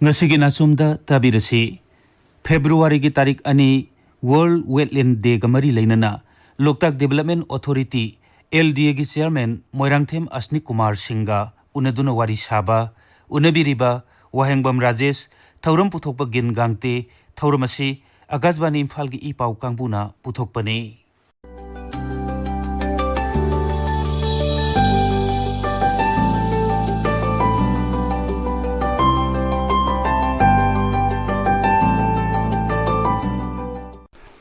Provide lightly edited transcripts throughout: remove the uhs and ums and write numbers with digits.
Ngasigi nasumda tabirasi February ki tarik ani World Wetland Day gamari lainana Loktak Development Authority LDA ki chairman Moirangthem M.Asnikumar Singh unaduna wari saba unabiriba Wahengbam Rajesh thauram puthokpa gin gangte thauramasi Akashvani Imphal ki ipau kangbuna puthokpani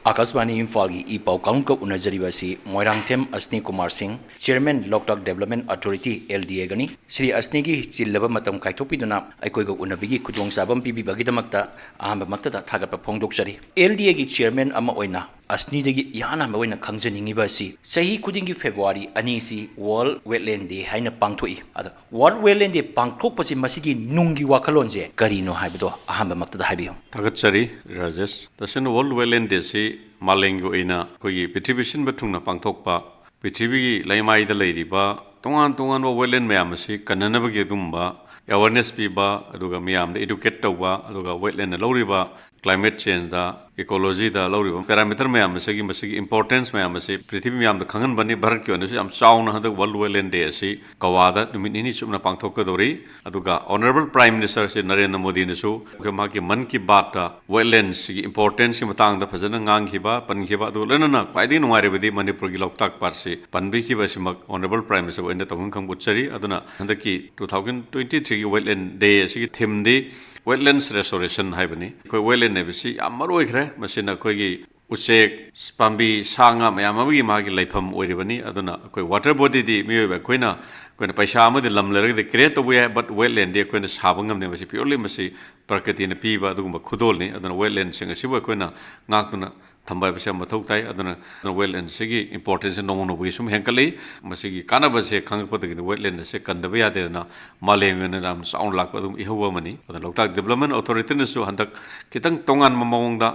Akashvani Imphal ki ipau kangka unajaribasi Moirangthem M.Asnikumar Singh Chairman Loktak Development Authority LDA gani Sri Asni ki chillaba matam kaithopiduna aikoiga unabigi khudong sabam pibibagidamata ahamba makta thagatpa phongdoksari LDA ki chairman ama oina Asni dagi yana maina khangjaningiba si sahi khudingi February ani si World Wetland Day haina pangthoi ada World Wetland Day pangthokpasi masigi nungi wakhalonje karino haibdo ahamba makta haibiyo Thagatsari Rajesh tasin World Wetland Day si malengo ina kogi pithibishin bathungna pangthokpa pithibigi laimai da leiriba tongan wetland mayam si kananabagi dumba awareness piba aduga miyam da educate tawba aduga wetland lawriba climate change da ecology da lawriba parameter mayam segi masigi importance mayam si prithibi mayam da khangan bani bharat ki onasi am chauna hada World Wetland Day si kawada numini chumna pangthokka dori aduga honorable prime minister si Narendra Modi ne su ma ki man ki baat da wetlands ki importance ki matang da phajana ngang khiba pan khiba adu lenana kwaidi nuare bidi manipur ki Loktak par si panbi ki basimak honorable prime minister wenda tawung khang butchari aduna handaki 2023 ki Wetland Day si theme di wetlands restoration haibani koi wetland ne bisi amaro ikhre masina koi gi uchek pambi sanga mayam amagi magi laifam oiribani aduna koi water body di miyoba koina koina paisa amadi lamlerag de create to we but wetland de koina sabangam ne basi purely masi prakriti ne piba adugumba khudol ni aduna wetland singa siba koina ngakuna thamba basi mathau tai aduna wetland sigi importance no no bi sum henkali masigi kana base khangpad gi wetland se kandabe ade na maleng ne ram sound lak adum ihawa mani aduna Loktak Development Authority ne su handak kitang tongan mamong da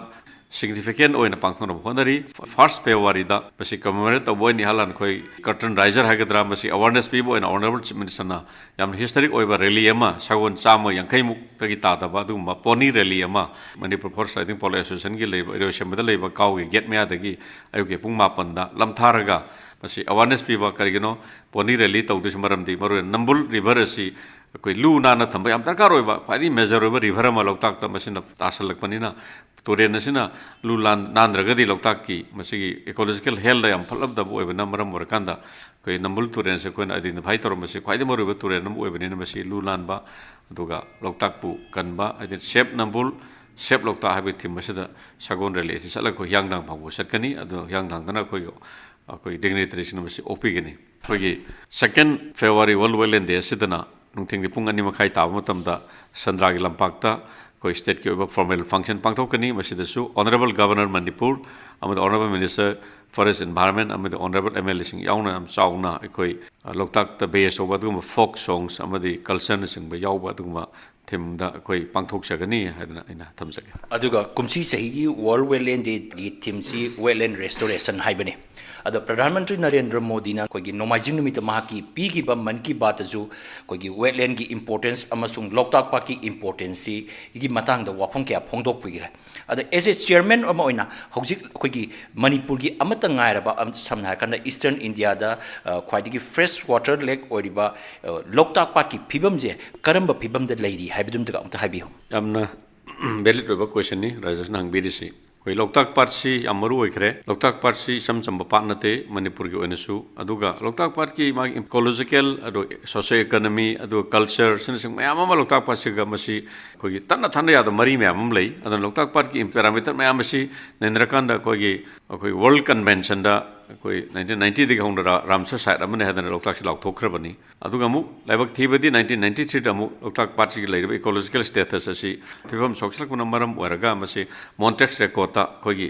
significant oina pangthona honari first February da basi commemorate avoy ni halan khoi curtain riser hagadra basi awareness people and honorable chief minister na yam historic oiba rally ama sagon chama yankai muk tagi ta da ba du ma pony rally ama manipur force I think police association gi leba erosion da leba kaw gi get me adagi ayuke pung mapan da lamtharaga basi awareness people karigino pony rally tawdis maram di maru nambul river asi koi lu na na thamba yam tarkar oiba kwadi major oiba river ma Loktak ta masina tasal lakpani na Turen asina lu nandragadi Loktak ki masigi ecological health yam phalab da boy na maram morakanda koi nambul turen se koina adin bhai tor masi khwaide moru be turen nam oibani na masi lu lan ba aduga Loktak pu kanba adin shape nambul shape Loktak habi thim masida sagon rele si sala ko yangdang phabu satkani adu yangdang dana koi dignitaries na masi opi gani koi 2nd February World Wetland Day sidana nungthing di pung ani makhai ta matamda Sandra gi lampak ta koi state ki formal function pangthokani masidasu honorable governor Manipur amad honorable minister forest environment amad honorable MLA sing yauna am chauna koi Loktak ta base over dum folk songs amadi culture sing ba yawba dum thim da koi pangthok sagani hadna ina thamjage aduga kumsi sahi gi World Wetland Day gi theme si wetland restoration haibani ada Pradhan Mantri Narendra Modi na koi gi nomajing numit mahaki pi gi ba man ki baat ju koi gi wetland gi importance amasung Loktak Park ki importance si gi matang da wafong kya phongdok pugira ada as a chairman ama oina hojik koi gi Manipur gi amata ngai ba samna kan Eastern India da khwaidi gi fresh water lake oriba Loktak Park ki phibam je karamba phibam da leiri haibidum da amta haibi yamna valid roba question ni Rajesh nang bidisi koi Loktak Park si amaru oikre Loktak Park si samchamba patnate Manipur gi onesu aduga Loktak Park ki ma ecological adu socio economy adu culture sinsing mayam ma Loktak Park si ga masi koi tanna thanda ya da mari mayam lei adu Loktak Park ki parameter mayam masi nendrakanda koi world convention da koi 1990 di gaung ramsar site amane hadana Loktak si laukthokhrabani aduga mu laibak thibadi 1993 da mu Loktak Park si leiba ecological status asi phibam social kunamaram waraga masi Montex record ta koi gi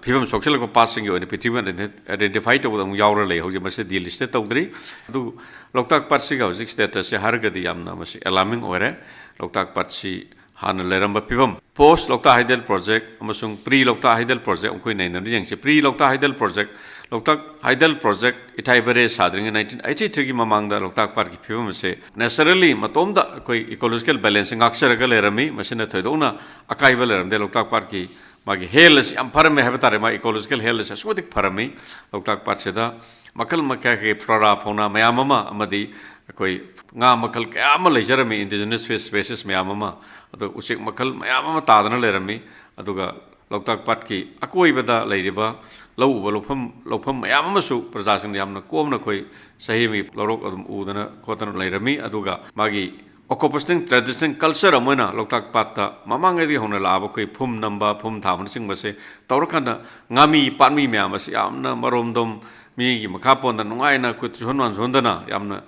phibam social ko passing yo ne pithibam identify to mu yawra lei hoje masi di list tawdri adu Loktak Park si ga hoje status si hargadi yamna masi alarming ore Loktak Park si hana leramba phibam post Loktak Hydel project amasung pre Loktak Hydel project koi nei na jeng si pre Loktak Hydel project Loktak Haidal project itai bare sadring 1983 ki mamangda Loktak Park ki phibam se necessarily matomda koi ecological balancing aksaraga lerami masina thoidona akaiba leramde Loktak Park ki magi health am parame habitare ma ecological health aswadik parami Loktak Park seda makal makya ke flora fauna mayamama amadi koi nga makal kayama lejarami indigenous fish species mayamama ado usik makal mayamama tadana lerami aduga Loktak Park ki akoi bada leiriba lau ba lofam mayam amasu prajasing yamna komna koi sahi mi lorok adum udana khotana leirami aduga magi occupational traditional culture amana Loktak Park ta mamangedi hona laba koi phum namba phum thaman sing base tawrakanda ngami panmi mayam as yamna maromdom mi gi makhapon da nungaina ku chonwan sondana yamna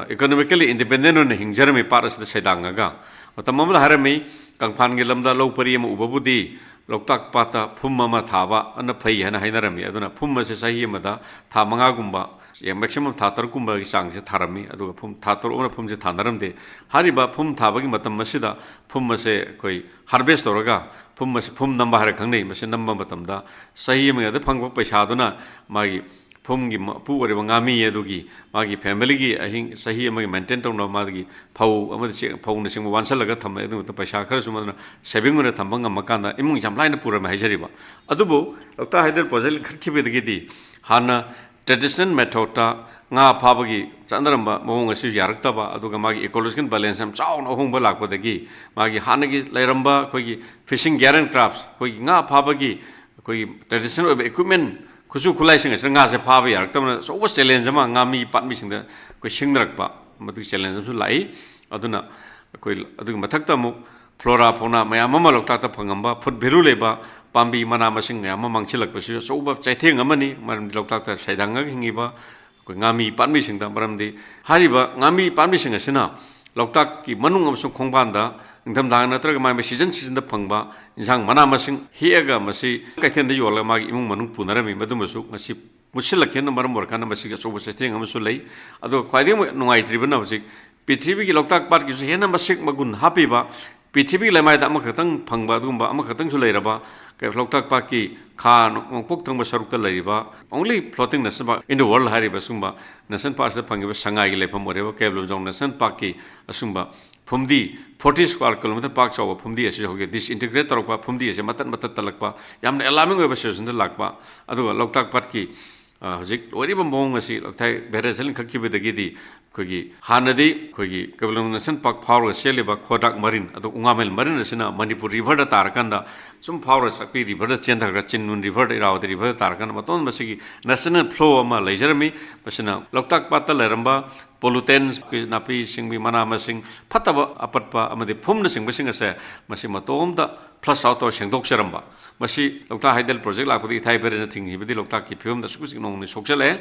economically independent on hingjarami paras da sedangaga matamamla harami kangphan gi lamda lo pari am ubabudi Loktak Pata Pumama Thaba and the Pay and Hainarami, Aduna Puma Sahimada, Tamanga Gumba, a maximum Tatar Gumba Sangs Tarami, Adu Pum Tatar or Pumse Tanaramde, Hariba Pum Tabagi Matam Masida, Pumase Koi, Harvest Oraga, Pumas Pum number Harakane, Masinamba Matamda, Sahim the Pango Peshaduna, Magi Pumgi Pu Rivangami Yadugi, Magi family, I think Sahim maintained on Magi, Pau, Pounding one Salaga Tamu, the Pashaka, saving on a Tambanga Makana, Imung Jamlina Pura Mahajariba. Adubo, Dr. Haidal Puzzle Kirkibidi, Hana, traditional metota, Nga Pabagi, Chandaramba, Mongasu Yarataba, Adugamagi, ecological balance, and Chow no home balak with the gi, Magi Hanagi, Leramba, Kogi, fishing garden crafts, Kogi Nga Pabagi, Kogi, traditional equipment. Kusu kulai sing nga se pha ba yak tam so was challenge ma ngami pat mi sing da ko sing rak pa matu challenge su lai aduna ko adu mathak ta mu flora fauna mayam ma Loktak ta phangamba food beru leba pambi mana masing mayam ma mangchilak pa su so ba chaitheng amani maram Loktak ta saidanga hingi ba ko ngami pat mi sing da maram di hari ba ngami pat mi sing asina Loktak ki manung amsung khongbanda ingdam dang natraga mai season da phangba insang mana masing hiaga masi kaithen da yola magi imung manung punarami madumasu ngasi musilakhen maram warkana masi ga sobo setting amsu lei ado kwaide nungai tribuna masi pithribi ki Loktak Park ki hena masik magun hapiba pithribi lemai da amakhatang phangba dugumba amakhatang su leiraba ke Loktak Park ki khan ongpok thangba sarukta leiriba only floating nation park in the world hariba sumba nation park da phangiba sangai gi lefam oreba keblom jong nation park ki asumba Pumdi 40 square kilometer park chaw Pumdi ase hoge disintegrate tarokpa Pumdi ase matan talakpa yamna alarming weba session da lakpa aduga Loktak Park ki hojik oriba mong asi Loktai beresel khakkibe dagidi kogi hanadi kogi keblom nation park power seliba khodak marine adu ungamel marine asina Manipur river da tarakanda sum power sakpi river da chen thakra chinnun river da irawati river da tarakanda maton masigi national flow ama leijarami masina Loktak Park ta leramba pollutants napi singbi mana masing phataba apatpa amadi phumna singbasing ase masi matomda plus out or sengdok seramba masi Loktak Haidal project lakpadi thai berena thinghi bidi Loktak ki phum da sukusik nongni soksale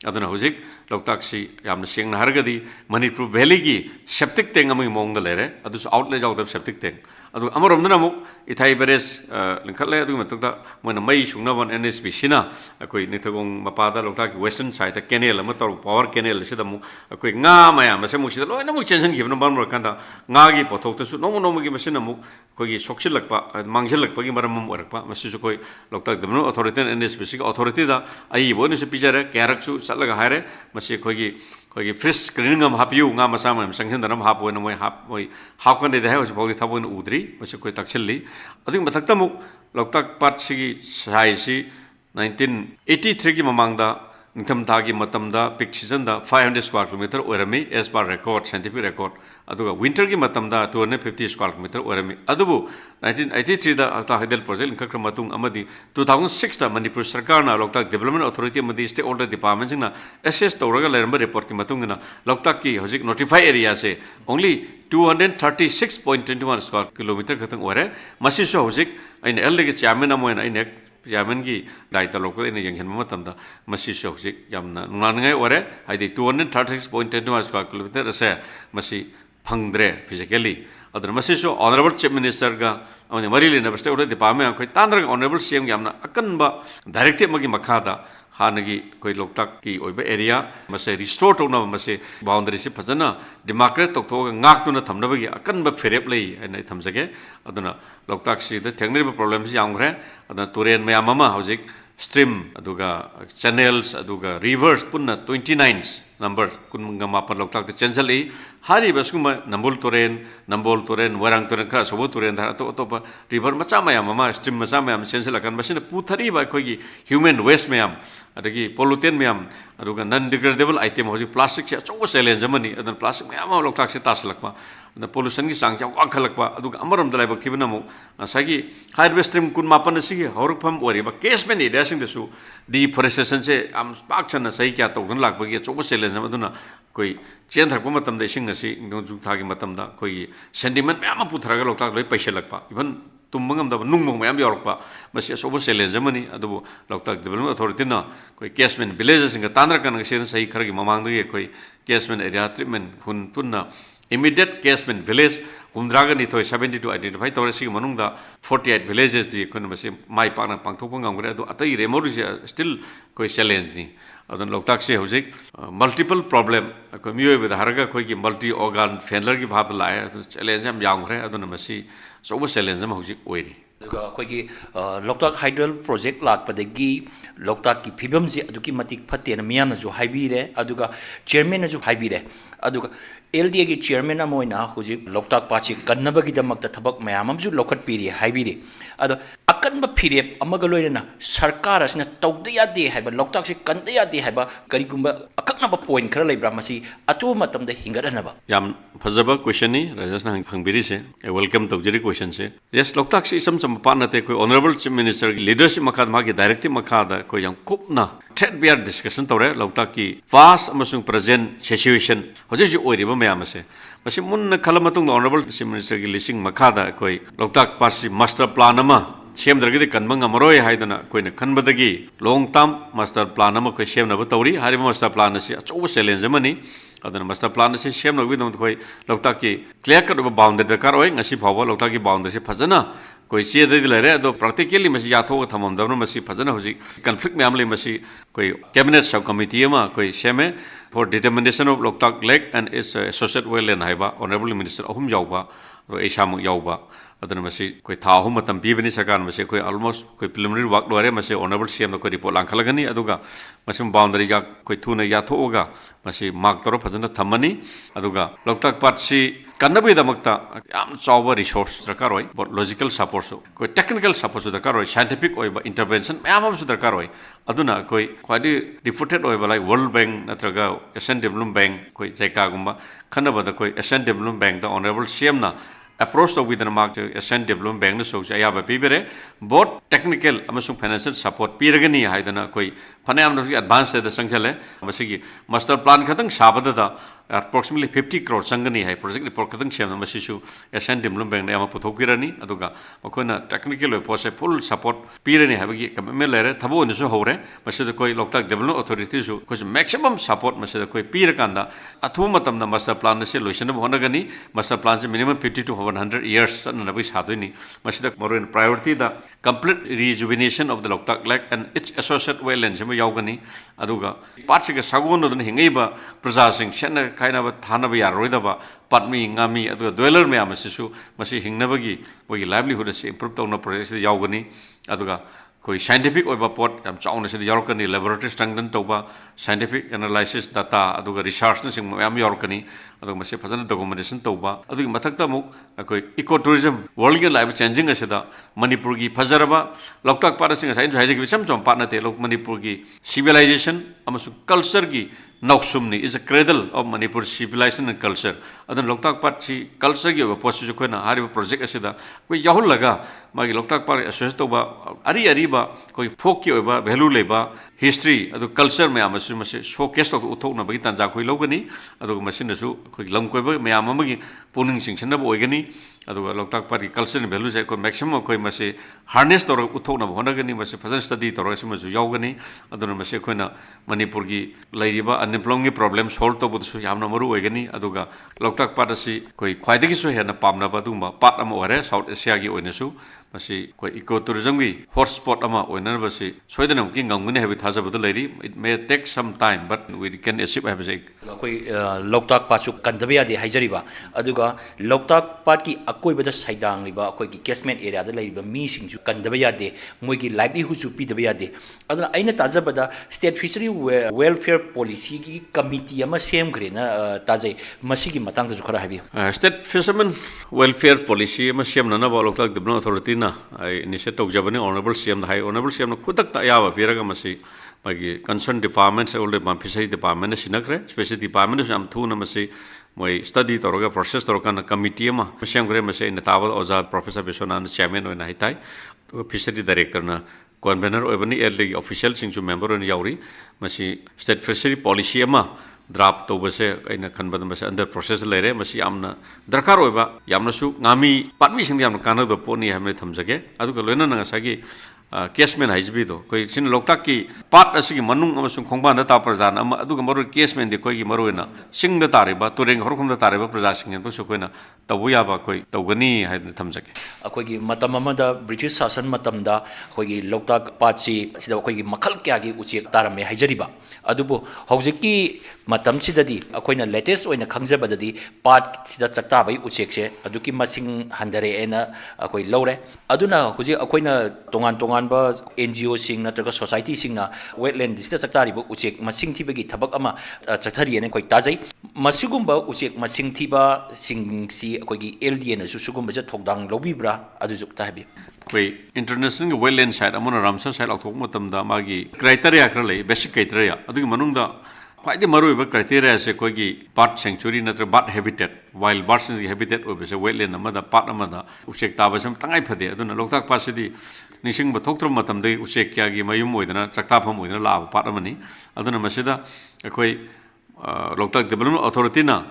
aduna hojik Loktak si yamna sengna hargadi Manipur valley gi septic tank amai mongda lere adus outlet jawda septic tank adu amaromdana mu ithai beres lingkhatle adu matukta moina mai sungna ban NSP sina akoi nithagong mapada Loktak ki western side ta canal ama tor power canal sida mu akoi nga maya mase mu sida loina mu chension gibna ban kanda nga gi pothok ta su nomo gi masina mu kogi soksilakpa mangsilakpa gi maram orakpa masi su koi Loktak development authority NSP si authority da ai boni se pijare karak su salaga haire masi kogi fish screening am hapiu nga masama sanction danam hapo na moi how can they have body thabon udri masi koi takchilli ading mathakta mu Loktak Park si sai si 1983 ki mamangda Nitham Thagi Matamda peak season da 500 square kilometer orami as per record scientific record aduga winter ki matamda 250 square kilometer orami adubu 1983 da Loktak Haidal project inkakra matung amadi 2006 da Manipur Sarkar na Loktak Development Authority amadi stakeholder departments na assess tawraga leramba report ki matung na Loktak ki hojik notify area se only 236.21 square kilometer khatang ore masi so hojik ain LDA chairman amoin ain Yamangi Daita local in a young Matamda, Masi Shosik, Yamna, Nanga ore, I did 236.21 square kilometers, Masi Pangdre, physically. Other Masiso, Honorable Chief Minister, on the Marili never stayed at the Pame, quite Tandra, Honorable CM Yamna, Akanba, directed Magi Makada, Hanagi, Koi Loktak ki Oiba area, Mase restore to Mase boundaries Pazana, Democrat Tokto, Naktuna Tamnavagi, Akanba Ferepli, and Itamsage, Aduna Loktak si the technical problems young, and the Turian Mayamama, Hosik, stream aduga channels aduga rivers punna 29 number kunga mapan Loktak te chenjali hari basuma Nambol Turen Warang Turen kha sobo Turen dhara to river macha mayam ama stream macha mayam chenjala kan masina puthari ba khoi human waste mayam adagi pollutant mayam aduga non degradable item hoji plastic se chobo challenge amani adan plastic mayam Loktak se taslakpa the pollution ki sang chang wakhalakpa aduga amaram dalai ba kibna mo sagi highway stream kun mapan si horukpham ori ba case men ida sing desu deforestation se am pak chana sai kya to gun lak ba gi chobo challenge aduna koi chen thak pa matam de sing asi ngu thagi matam da koi sentiment mayam puthraga Loktak loi paisalakpa even tumbangam da nungmong mayam yorokpa masi chobo challenge amani adubu Loktak development authority na koi casement villages singa tanra kan sen sai kharagi mamang de koi casement area treatment hun punna immediate catchment village humdraga ni thoi 72 identify torasi manungda 48 villages di kun masi mai pakna pangthokpa ngamgre adu atai remote still koi challenge ni adon Loktak se hojik multiple problem ko miyo be haraga koi ki multi organ failure ki bhab la challenge am yangre adon masi sobo challenge am hojik oiri koi ki Loktak hydel project lak padagi Loktak ki phibam ji aduki matik phatte na miyam na jo haibire aduga chairman na jo haibire aduga LDA ki chairman na moina hojik Loktak pachi kannabagi damakta thabak mayamam ju lokhat piri haibire ado akanba phirep amaga loina sarkar asina tawdiya de haiba Loktak se kandiya de haiba karigumba akaknaba point khara leibra masi atu matam da hingadanaba yam phajaba question ni Rajesh na hangbiri se welcome tawjiri question se yes Loktak se isam cham pa na te koi honorable chief minister ki leadership makhad ma ki directive makhada koi yang kupna thread bear discussion tore Loktak ki vast amasung present situation hoje ji oiriba mayam se masi mun khalamatung honorable chief minister ki listing makhada koi Loktak parsi master plan ama semdragidi kanbanga maroi haidana koina khanbadagi long term master plan ama koi semna ba tawri hariba master plan se achoba challenge mani adana master plan se semna bi dam koi Loktak ki clear cut boundary dakar oi ngasi phawa Loktak ki boundary se phajana koi che de lare ado practically masi yatho thamam dabno masi phajana hoji conflict me amle masi koi cabinet sub committee ma koi seme for determination of Loktak lake and its associate wetland haiba honorable minister ahum yauba ro esamu yauba adana masi koi tha ahum matam bibani sarkar masi koi almost koi preliminary work lore masi honorable cm no koi report langkhalagani aduga masi boundary ga koi thuna yatho oga masi mark toro phajana thamani aduga Loktak part si kannabi damakta yam chawa resource darkar oi but logical support so koi technical support so darkar oi scientific oi ba intervention mayam so darkar oi aduna koi kwadi reputed oi ba like World Bank natraga Asian Development Bank koi jaika gumba khanaba da koi Asian Development Bank da honorable cm na approach to within mark Asian Development Bank no so ayaba pibere both technical amasung financial support piragani haidana koi phanayam no advance da sangjale masigi master plan khatang sabada da approximately 50 crore sangani hai project report khatang semna masisu Asian Development Bank na ama puthokirani aduga makoina technical pose full support pirani habagi commitment lere thabo ni so hore masida koi Loktak Development Authority su koi maximum support masida koi pirakanda athu matam na master plan se loisan honagani master plan se minimum 50 to 100 years na nabi saduni masida morin priority the complete rejuvenation of the Loktak lake and its associate wetlands ma yaugani aduga parts ga sagon no hingai ba praja sing sena kaina ba thana ba yaroi da ba patmi ngami aduga dweller me amasisu masi hingnabagi bogi livelihood se improve tawna project se yaugani aduga koi scientific oiba pot am chauna se yorkani laboratory strengthen toba scientific analysis data aduga research na sing am yorkani aduga mase phajana documentation toba adugi mathakta mu koi ecotourism world ge life changing asida Manipur gi phajaraba Loktak para sing sai jai gi cham cham partna te lok Manipur gi civilization amasu culture gi Nausumni is a cradle of Manipur civilization and culture. Adan Loktak party culture gi posi jo koina hari project asida koi yahul laga magi Loktak par associate to ba ari ba koi folk ki ba value leba history adu culture me amasu mase showcase to uthok na bagi tanja koi logani adu machine su koi lam koi ba me amagi puning singchen na boigani adu Loktak party culture and value je ko maximum koi mase harness to uthok na honagani mase phajal study to rasma su yawgani adu mase koina Manipur gi lairiba unemployment problem solve to busu yamna maru oigani aduga Loktak part asi koi khwaidagi su hena pamna ba duma part am ore South Asia gi oinasu masi koi eco tourism gi hotspot ama oinar basi soidana ki ngamgni habi thajabadu leiri. It may take some time but we can achieve habi koi Loktak pasu kandabya de haijariba aduga Loktak part ki akoi bada saidang liba koi ki catchment area da leiba mi singju kandabya de moi ki livelihood su pidabya de aduna aina tajabada state fishery welfare policy ki committee ama sem grena tajai masigi matang da khara habi state fishermen welfare policy ama sem na ba Loktak development authority na initiate jabani honorable cm the high honorable cm na kudak ta ya ba piraga masi magi concerned departments all the fishery department sinakre special department am thu na masi moi study toroga process toroka na committee ma sem gre masi na tawal oza professor Biswana chairman oina hitai fishery director na convener oibani LDA official sing member on yauri masi state fishery policy ma draft to base kaina khanbad mase under process lere masi amna darkar oiba yamna su ngami patmi sing yamna kana do poni hamle thamjage adu ko loina na sagi casement haijbi do koi sin Loktak ki part asigi manung amasung khongban da ta prajan ama adu maru casement de koi gi maruina sing da tariba tureng horkhum da tariba praja sing bu su koina tabuya ba koi tawgani hai thamjage akoi gi matam amada British sasan matam da koi gi Loktak patsi sida koi gi makhal kya gi uche tarame haijariba adubu hojiki matam sidadi akoina latest oina khangjabadadi part sida chakta bai uchekse aduki masing handare ena akoi lore aduna huji akoina tongan ba NGO sing natraga society sing na wetland sida chakta ribo uchek masing thibagi thabak ama chakthari ene koi tajai masigumba uchek masing thiba sing si akoi gi LDA na su sugumba ja thokdang lobibra adu jukta habi koi international wetland site amona Ramsar site authok matam da magi criteria khra lei basic criteria adugi manung da quite the maru criteria se kogi part sanctuary natra bat habitat wild birds habitat obese wetland amada part amada usek ta basam tangai phade aduna Loktak pasidi nising ba thoktra matam dei usek kya gi mayum oidana chakta pham oidana la part amani aduna masida koi Loktak development authority na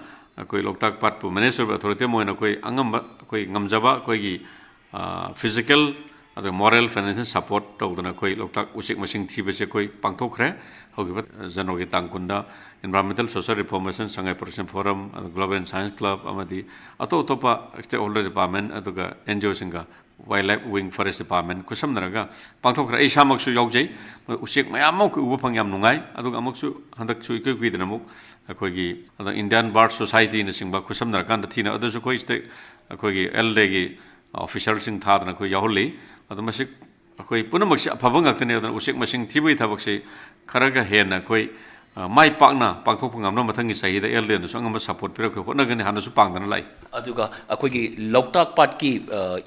koi Loktak part pu management authority moina koi angam koi ngamjaba koi gi physical ado moral financial support to dana koi Loktak usik masing thibese koi pangthokre hogiba janogi tangkunda environmental social reformation sangai protection forum global and science club amadi ato topa stakeholder department aduga NGO singa wildlife wing forest department kusam naraga pangthokra ei samaksu yaujai usik mayam mo uba phangyam nungai aduga amaksu handak su ikoi dana muk akoigi ado Indian bird society na singba kusam narakan thina adu su koi state akoigi LDA gi official sing thadna koi yaholi adu masik akoi punamak afaba ngakne adana usik masing thibui thabak se kharaga hena koi mai pakna pangthok ngamna mathangi sahida LDA na sangam support pira ko honagani hanasu pangdana lai aduga akoi gi Loktak part ki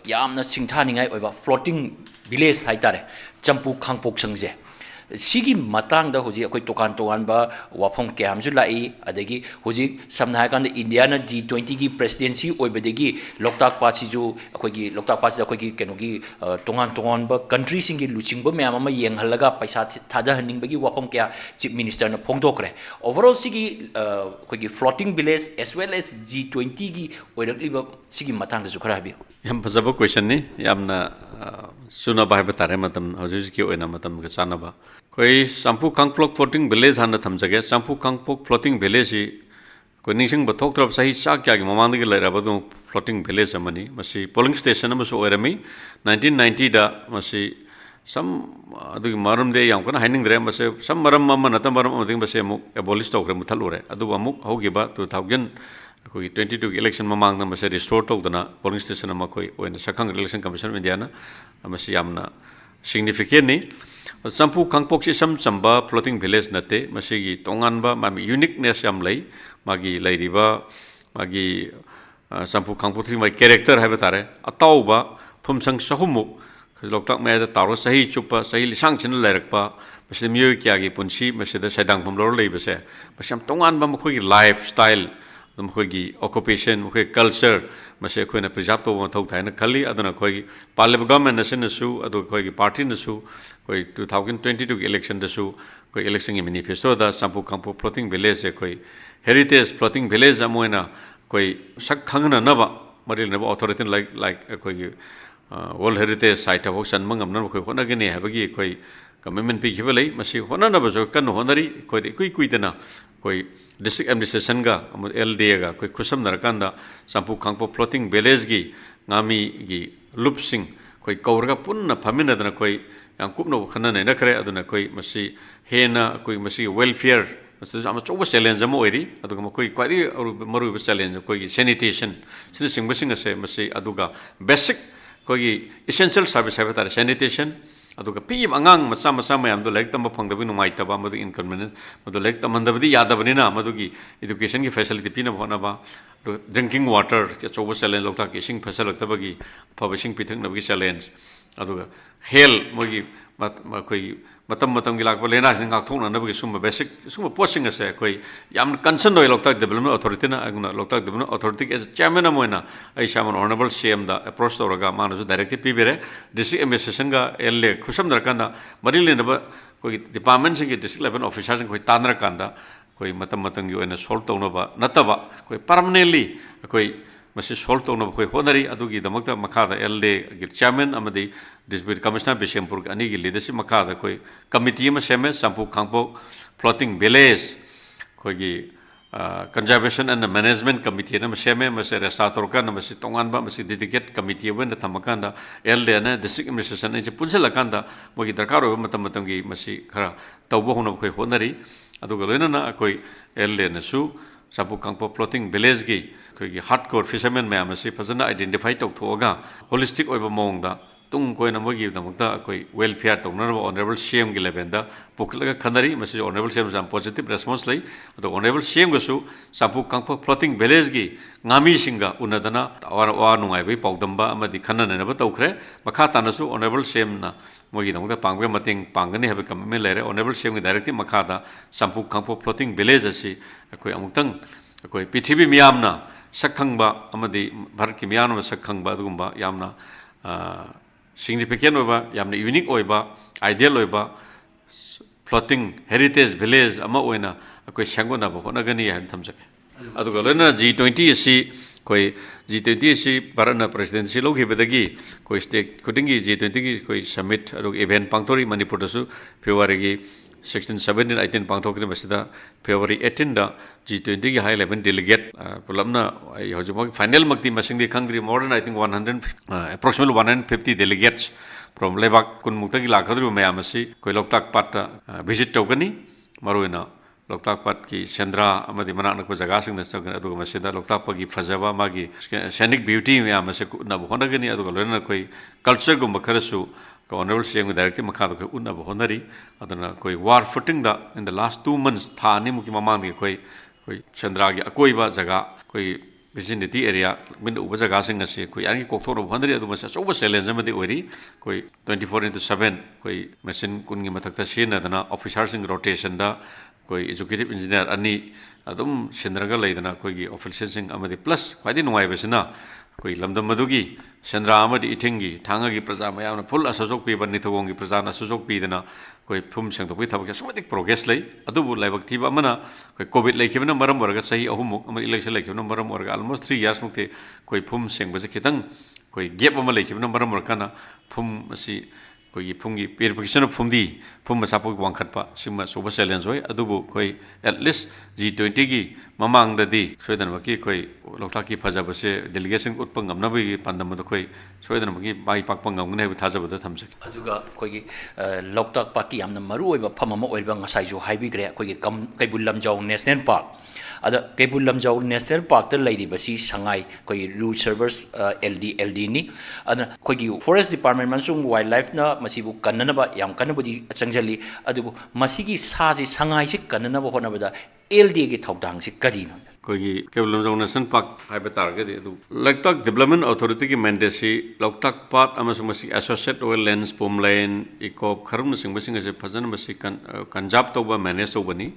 yamna singthani ngai oiba floating village haitare champu khangpok sangje sigi matang da hoji akoi tokan ba wafam kyam ju lai adagi hoji samna kan India na G20 gi presidency oibadegi Loktak party ju akoi gi Loktak party akoi gi kenogi tongan ba country sing gi luching ba myam ama yeng halaga paisa thada haning bagi wafam kya chief minister na phongdokre overall sigi akoi gi floating village as well as G20 gi oirakli ba sigi matang da ju khara bi yam phajaba question ni yamna suna bai batare matam hoji ki oina matam ga chanaba koi sampu kangplok floating village han thamjage sampu kangpok floating village hi koi ningsing bathok trop sahi sa kya gi mamang gi laira badu floating village amani masi polling station am so erami 1990 da masi sam adu maram de yam kana haining dre masi sam maram mamma natam maram amding base mu abolish tokre muthal ore adu amuk hogi ba 2000 koi 22 election mamang na masi restore tok dana polling station am koi oina sakhang election commission of India na masi yamna significant ni sampu kangpok si sam chamba floating village nate masigi tongan ba mami uniqueness yam lei magi lairiba magi sampu kangpok thi mai character ha betare ataw ba phumsang sahumuk Loktak me da taro sahi chupa sahi lisang chin lairakpa masi myo kya gi punsi masi da sadang phum lor lei base masam tongan ba mkhoi lifestyle mkhoi gi occupation mkhoi culture masi khoi na preserve to ma thok thaina khali adana khoi parliament government nation su adu khoi gi party na su koi 2022 election da su koi election manifesto da sampu kampu floating village koi heritage floating village amoina koi sak khangna na ba maril na authority like koi world heritage site of san mangam na koi hona gene ha bagi koi commitment pi khibalai masi hona na ba jo kan honari koi kui dana koi district administration ga LDA ga koi khusam na kan da sampu kampu floating village gi ngami gi loop sing koi kauraga punna phamina dana koi yang kupno khana nei na khare aduna koi masi hena koi masi welfare masi ama choba challenge amo eri aduga koi kwadi maru challenge koi sanitation sin singbasing ase masi aduga basic koi essential service habitat sanitation aduga pim angang macha macha mayam do like tamba phangdabi numai taba madu inconvenience madu like tamandabdi yadabanina madugi education ki facility pina bhona ba drinking water ke choba challenge lokta ke sing facility tabagi phabising pithang nabagi challenge aduga health mogi koi matam gi lakba lena sing ngak thona nabagi summa basic summa posting ase koi yam concern oi lokta development authority na aguna lokta development authority as chairman amoina ai shaman honorable cm da approach toraga manasu directive pibere district administration ga LDA khusam darkanda marile naba koi department sing district level officers koi tanra kanda koi matam gi oina solve tawna ba nataba koi permanently koi masi solve tawna koi honari adugi damakta makhada LDA gi chairman amadi district commissioner Bishempur ani gi leadership makhada koi committee ma seme sampu khangpo floating village koi gi conservation and management committee na seme masi restator kan masi tongan ba masi dedicated committee wen da thamakanda LDA na district administration ni punjala kanda mogi darkar ro matam gi masi khara tawbo hono koi honari aduga loina na koi LDA na su sampu khangpo floating village gi koi hardcore fishermen mayam ase fazana identify tawthoga holistic oiba mongda tung koi na mogi damakta koi welfare tawna honorable cm gi level da pukhlaga khanari masi honorable cm jam positive response lai ado honorable cm ga su sampu kangpo floating village gi ngami singa unadana wa nungai bai paudamba amadi khanana na ba tawkhre makha tana su honorable cm na mogi damakta pangbe mating pangani habe kamme lere honorable cm gi directive makha da sampu kangpo floating village ase koi amuktang koi pithibi miyamna sakhangba amadi bharat ki miyamna sakhangba adugumba yamna significant oiba yamna unique oiba ideal oiba floating heritage village ama oina koi sangona ba honagani han thamjake aduga lena G20 asi koi G20 asi Bharatna presidency logi bedagi koi state kudingi G20 gi koi summit adug event pangtori Manipur dasu February gi 16 17 18 pangthokri masida February 18 da G20 gi high level delegate pulamna hojuma final makti masingdi khangri more than I think 100 approximately 150 delegates from lebak kun mukta gi lakhadru mayamasi koi Loktak pat visit tawgani maruina Loktak pat ki Sendra amadi manak ko jaga sing nasagani adu masida Loktak gi fajaba magi scenic beauty mayamase na honagani adu lena koi culture gum kharasu ko honorable cm directive makha ko unna honari aduna koi war footing da in the last 2 months tha ni muki mamang gi koi Chandra gi akoiba jaga koi vicinity area min uba jaga sing ase koi yangi kokthoro honari adu masa soba challenge amadi oiri koi 24/7 koi machine kun gi mathakta sina dana officers in rotation da koi executive engineer ani adum sendraga leidana koi gi officers sing amadi plus kwadi nuai besina koi lamdam madugi Sandra amadi itingi thangagi praja mayamna full asajok pi ban nithogong gi praja na asajok pi dana koi phum seng to pi thabak somatik progress lei adubu laibak thiba mana koi covid laikhibna maram warga sahi ahumuk ama election laikhibna maram warga almost 3 years mukte koi phum seng baje khitang koi gap ama laikhibna maram warkana phum asi koi phumgi purification of phumdi phum masapok wangkhatpa sima soba challenge hoi adubu koi at least G20 gi mamang dadi soidan baki koi Loktak ki phajabase delegation utpang ngamna bi pandam do koi soidan baki bai pakpang ngamgne bi thajabada thamsak aduga koi gi Loktak park ki yamna maru oiba phamama oiba ngasai jo haibi gre koi gi kaibul lamjau national park ada kaibul lamjau national park ta leidi basi sangai koi root servers LD ni ada koi gi forest department mansung wildlife na masibu kanna ba yam kanna budi changjali adubu masigi saji sangai si kanna ba hona bada LDA gi thaudang si kari no koi Kaibul Lamjau National Park haiba target edu Loktak Development Authority ki mandate si Loktak Park amasung masi associate wetlands pumlain ikop kharum sing basing ase phajana masi kanjab toba manage tobani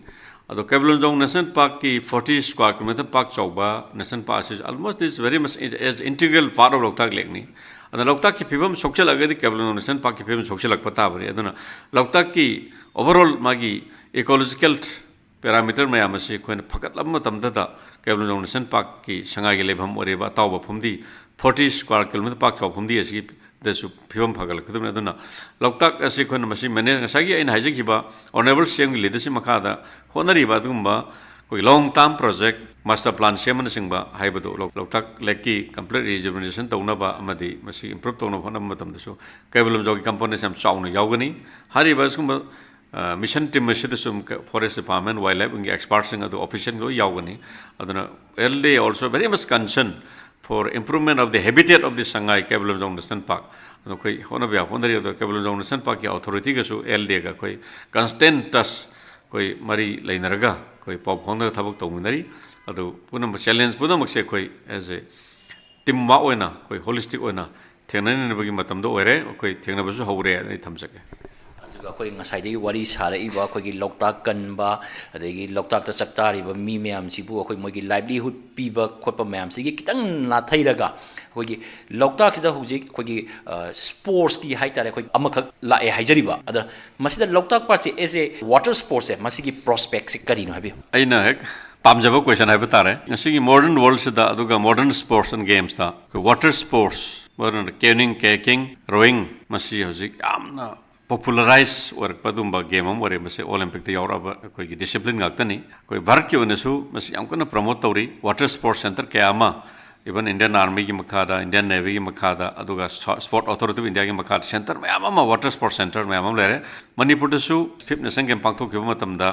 ado Kaibul Lamjau National Park ki 40 square kilometer park chauba national park is almost is very much as integral part of Loktak lake ni ada Loktak ki phibam sokchal agadi Kaibul Lamjau National Park ki phibam sokchal akpata bari aduna Loktak ki overall magi ecological parameter mayam ase koina phakat lamma tamda da Kaibul Lamjau National Park ki sangai gi lebham oreba tawba phumdi 40 square kilometer park chaw phumdi ase desu phibam phagal khudum aduna Loktak ase koina masi mane ngasagi ain haijing kiba honorable cm gi leadership makha da honari ba dugumba कोई long term project master plan सेमन सिंबा हाइबदो Loktak lake की complete rejuvenation तौनबा अमदी मसी improve तौनबा होना मतमदसु केवलम जोगी कंपोनेंट्स हम चाउन यावगनी हरिबा सुम mission team मसिदसुम forest department wildlife इंगे experts इंगा तो official लो यावगनी अदना LDA also very much concerned for improvement of the habitat of the Shanghai केवलम जोंग national park तो कोई होना भी आप होना तो केवलम जोंग national park की authority का सु LDA का कोई constant touch कोई मरी लेनरगा कोई पॉप होंदर थबक तौमिनरी अदो पुनम चैलेंज पुनमक्से कोई एज ए टीम वा ओइना कोई होलिस्टिक ओइना थेंगननबगी मतमदो ओइरे कोई थेंगनबसु हौरे अनि थमसके अदुगा कोई ngasai wari saraiba akhoi loktak kanba adegi loktak ta saktariba mi mayam sibu akhoi mogi livelihood piba khotpa mayam sigi kitang na thairaga akhoi loktak sida hujik akhoi sports ki haitare akhoi amakhak la e haijariba ada masida loktak part se as a water sports e masigi prospects se karino habi aina hek pamjaba question hai batare ngasigi modern world sida aduga modern sports and games ta water sports modern canoeing kayaking rowing masi hujik amna popularize work padumba game am wore mase olympic te yauraba koi discipline ngakta ni koi bharat ki onesu mase amkana promote tawri water sports center kayama even indian army ki makhada indian navy ki makhada aduga sport authority of india ki makhada center mayama water sports center mayama lere manipur da su fitness game pangthok ki matamda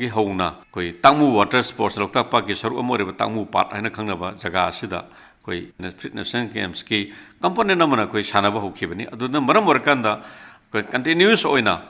gi houna koi tangmu water sports loktak park ki saru amore ba tangmu part haina khangnaba jaga asida koi fitness games ki component namana koi sanaba hokibani aduna maram warkanda continuous oina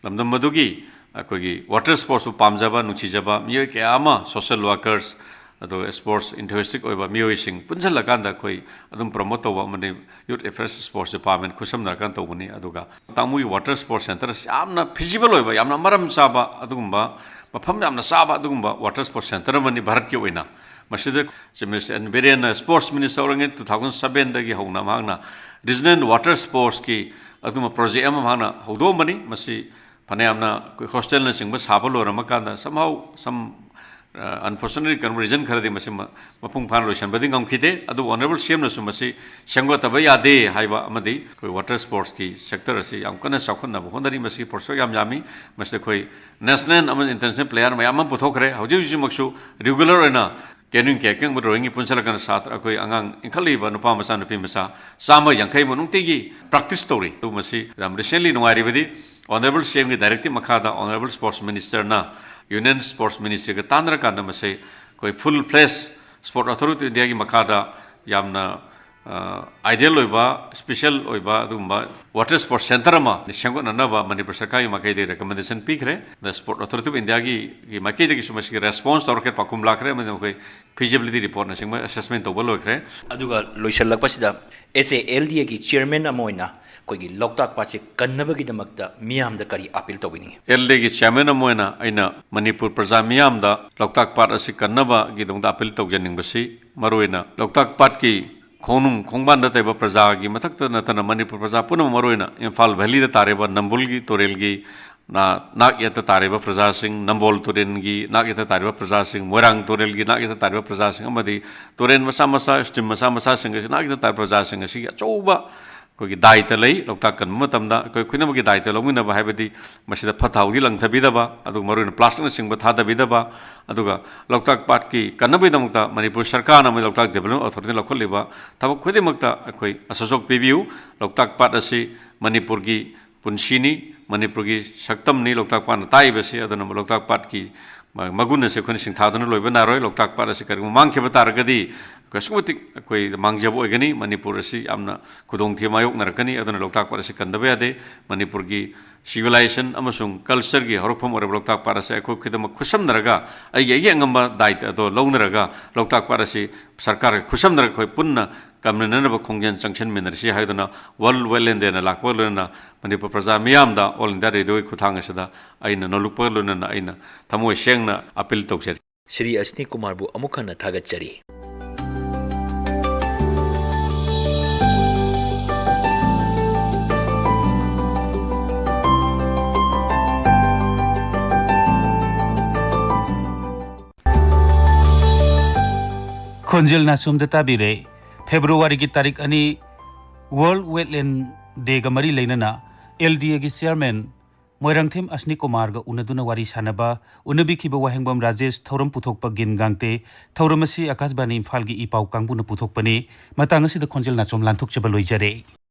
lamdam madugi akogi water sports pamjaba nuchijaba miyo ke ama social workers ado sports enthusiastic oiba miyo sing punjala kanda koi adum promote wa mane youth affairs sports department kusam na kan tobuni aduga tamui water sports center yamna feasible oiba yamna maram saba adugumba mafam yamna saba adugumba water sports center mani bharat ki oina masida minister and varian sports minister orang 2007 dagi hauna magna regional water sports ki aduma project ama hana hodo mani masi phanayamna koi hostel na singba sabalo ramakanda somehow some unfortunately conversion kharadi masi mapung phan loisan bading amkhite adu honorable cm na sumasi sangwa tabai ade haiba amadi koi water sports ki sector asi amkana sakhon na honari masi porso yam yami masi koi national and international player mayam puthokre hauji ji maksu regular ena canoeing kayaking rowing punchalakan satra koi angang inkhaliba nupa masa nupi masa sama yankai munung tegi practice story tu masi ram recently nuari badi honorable cm ki directive makhada honorable sports minister na union sports ministry ka tandra kana masi koi full fledged sport authority india ki makhada yamna ideal oiba special oiba adumba water sports center ma nishango nanaba manipur sarkar ki makai de recommendation pikre the sport authority of india ki makai de ki sumashi response torke pakum lakre mane koi feasibility report na singma assessment to bolo kre aduga loisal lakpasida as a LDA ki chairman amoina koi gi loktak pa se kannaba gi damakta miyam da kari appeal tobini LDA ki chairman amoina aina manipur praja miyam da loktak pat asi kannaba gi dongda appeal tawjaning basi maroina loktak pat ki khonung khongban da teba praja gi mathak ta natana manipur praja punam maroina Imphal valley da tareba nambul gi torel gi na nak yata tareba praja sing nambol toren gi nak yata tareba praja sing moirang torel gi nak yata tareba praja sing amadi toren masa masa stream masa masa sing gi nak yata tar praja sing gi achouba koi daita lei loktak kan matamda koi khuinam gi daita lomina ba haibadi masida phathau gi langthabida ba adu maroina plastic sing ba thada bida ba aduga loktak pat ki kanabai damukta manipur sarkar na loktak development authority lokholiba thab khudi makta koi asasok pibiu loktak pat asi manipur gi punshini manipur gi saktam ni loktak pat tai besi adana loktak pat ki magun se khoni sing thadana loiba naroi loktak pat asi kari mangkhe bataragadi kasumutik koi mangjabo egani manipur asi amna kudong thima yok narakani adana loktak pat asi kandabe ade manipur gi civilization amasung culture gi horphom ore loktak pat asi ko khidam khusam naraga ai angamba daita do lounaraga loktak pat asi sarkar khusam nar koi punna kamnana ba khongjan changchen minersi haidana world wetland na lakwalena manipur praja miyam da all india radio khuthang asada aina nolukpaluna na aina thamoi sengna appeal tokse Sri Asnikumar bu amukhana thagachari khonjel na sumda tabire February ki tarik ani World Wetland Day ga mari leinana LDA ki chairman Moirangthem Asnikumar ga unaduna wari sanaba unabikiba Wahengbam Rajesh thauram puthokpa gin gangte thauramasi Akashbani Imphal gi ipau kangbu na puthokpani matang asida khonjel na chom lanthok chaba loijare.